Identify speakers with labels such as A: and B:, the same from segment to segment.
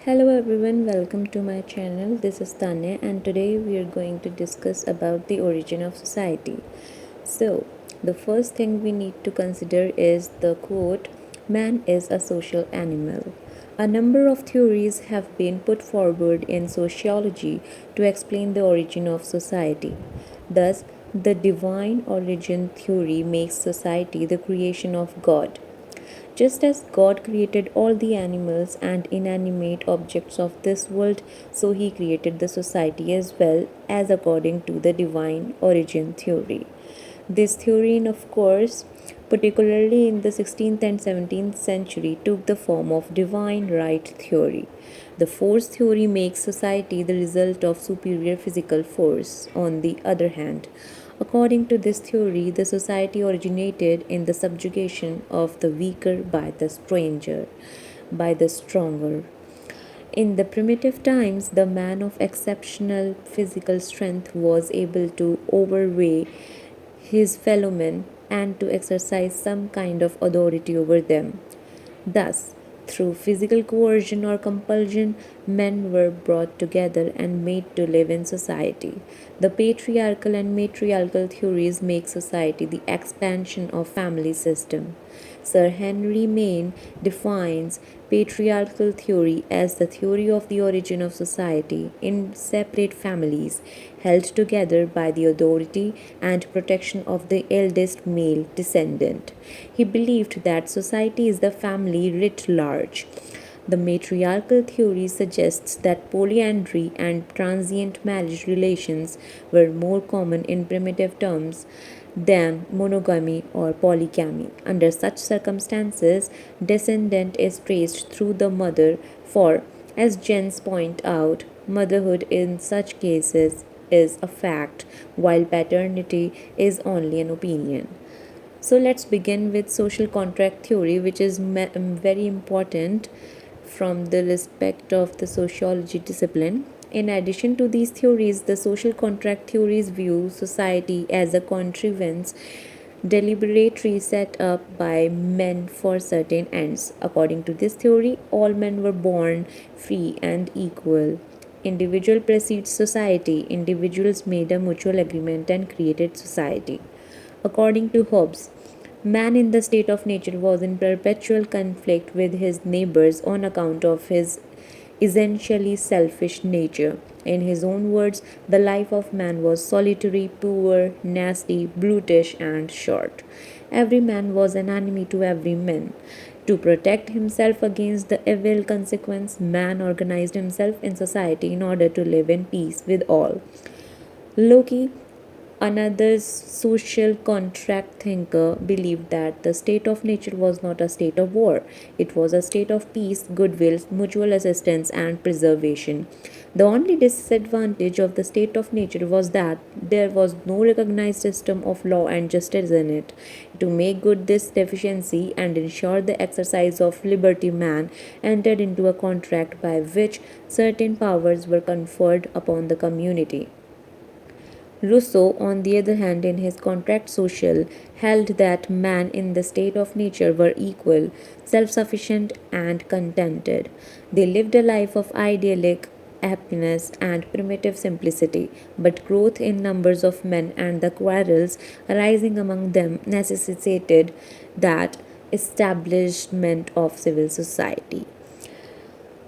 A: Hello everyone, welcome to my channel. This is Tanya and today we are going to discuss about the origin of society. So, the first thing we need to consider is the quote, man is a social animal. A number of theories have been put forward in sociology to explain the origin of society. Thus, the divine origin theory makes society the creation of God. Just as God created all the animals and inanimate objects of this world, so He created the society as well, as according to the divine origin theory. This theory, of course, particularly in the 16th and 17th century, took the form of divine right theory. The force theory makes society the result of superior physical force. On the other hand, according to this theory, the society originated in the subjugation of the weaker by the stranger, by the stronger. In the primitive times, the man of exceptional physical strength was able to overweigh his fellow men and to exercise some kind of authority over them. Thus, through physical coercion or compulsion, men were brought together and made to live in society. The patriarchal and matriarchal theories make society the expansion of family system. Sir Henry Maine defines patriarchal theory as the theory of the origin of society in separate families held together by the authority and protection of the eldest male descendant. He believed that society is the family writ large. The matriarchal theory suggests that polyandry and transient marriage relations were more common in primitive terms than monogamy or polygamy. Under such circumstances, descendant is traced through the mother, for, as Jens point out, motherhood in such cases is a fact, while paternity is only an opinion. So let's begin with social contract theory, which is very important from the respect of the sociology discipline. In addition to these theories, the social contract theories view society as a contrivance deliberately set up by men for certain ends. According to this theory, all men were born free and equal. Individual precedes society. Individuals made a mutual agreement and created society. According to Hobbes, man in the state of nature was in perpetual conflict with his neighbors on account of his essentially selfish nature. In his own words, the life of man was solitary, poor, nasty, brutish, and short. Every man was an enemy to every man. To protect himself against the evil consequence, man organized himself in society in order to live in peace with all. Loki, another social contract thinker, believed that the state of nature was not a state of war. It was a state of peace, goodwill, mutual assistance, and preservation. The only disadvantage of the state of nature was that there was no recognized system of law and justice in it. To make good this deficiency and ensure the exercise of liberty, man entered into a contract by which certain powers were conferred upon the community. Rousseau, on the other hand, in his Contrat Social, held that man in the state of nature were equal, self sufficient, and contented. They lived a life of idyllic happiness and primitive simplicity, but growth in numbers of men and the quarrels arising among them necessitated that establishment of civil society.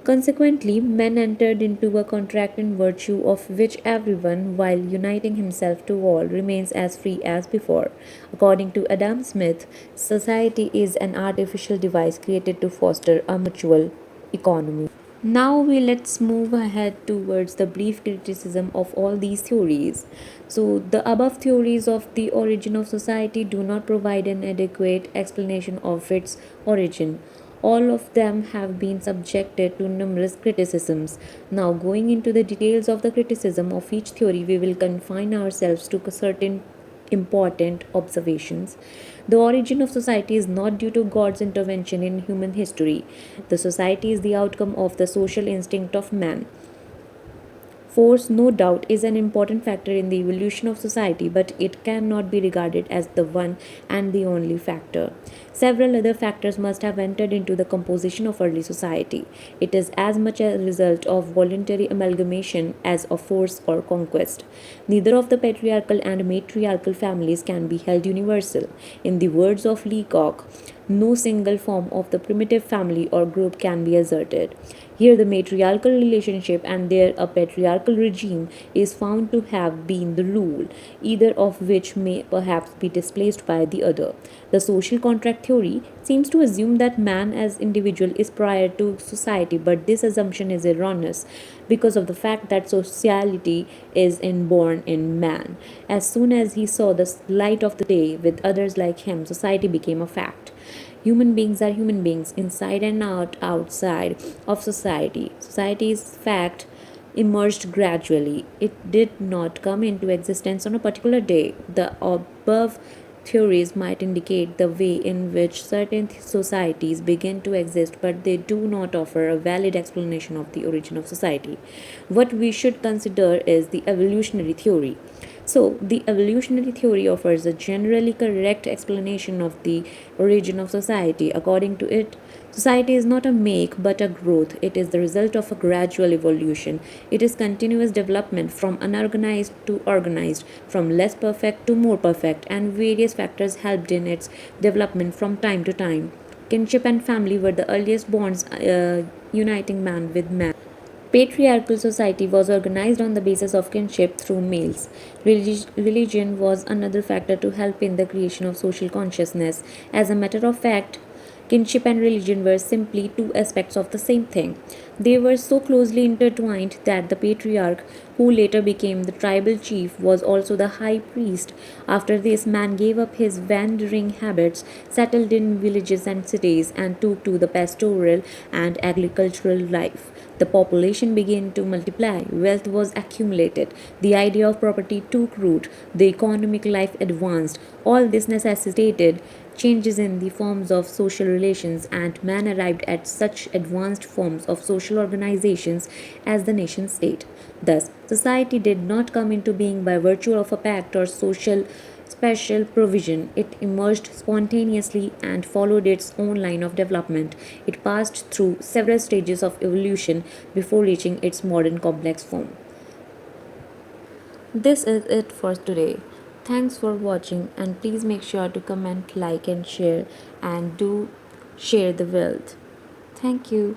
A: Consequently, men entered into a contract in virtue of which everyone, while uniting himself to all, remains as free as before. According to Adam Smith, society is an artificial device created to foster a mutual economy. Now let's move ahead towards the brief criticism of all these theories. So the above theories of the origin of society do not provide an adequate explanation of its origin. All of them have been subjected to numerous criticisms. Now, going into the details of the criticism of each theory, we will confine ourselves to certain important observations. The origin of society is not due to God's intervention in human history. The society is the outcome of the social instinct of man. Force, no doubt, is an important factor in the evolution of society, but it cannot be regarded as the one and the only factor. Several other factors must have entered into the composition of early society. It is as much a result of voluntary amalgamation as of force or conquest. Neither of the patriarchal and matriarchal families can be held universal. In the words of Leacock, no single form of the primitive family or group can be asserted. Here, the matriarchal relationship and there a patriarchal regime is found to have been the rule, either of which may perhaps be displaced by the other. The social contract theory seems to assume that man as individual is prior to society, but this assumption is erroneous because of the fact that sociality is inborn in man. As soon as he saw the light of the day with others like him, society became a fact. Human beings are human beings inside and outside of society. Society's fact emerged gradually. It did not come into existence on a particular day. The above theories might indicate the way in which certain societies begin to exist, but they do not offer a valid explanation of the origin of society. What we should consider is the evolutionary theory. So, the evolutionary theory offers a generally correct explanation of the origin of society. According to it, society is not a make but a growth. It is the result of a gradual evolution. It is continuous development from unorganized to organized, from less perfect to more perfect, and various factors helped in its development from time to time. Kinship and family were the earliest bonds uniting man with man. Patriarchal society was organized on the basis of kinship through males. Religion was another factor to help in the creation of social consciousness. As a matter of fact, kinship and religion were simply two aspects of the same thing. They were so closely intertwined that the patriarch, who later became the tribal chief, was also the high priest. After this, man gave up his wandering habits, settled in villages and cities, and took to the pastoral and agricultural life. The population began to multiply, wealth was accumulated, the idea of property took root, the economic life advanced. All this necessitated changes in the forms of social relations, and man arrived at such advanced forms of social organizations as the nation state. Thus, society did not come into being by virtue of a pact or social special provision. It emerged spontaneously and followed its own line of development. It passed through several stages of evolution before reaching its modern complex form. This is it for today. Thanks for watching, and please make sure to comment, like, and share, and do share the wealth. Thank you.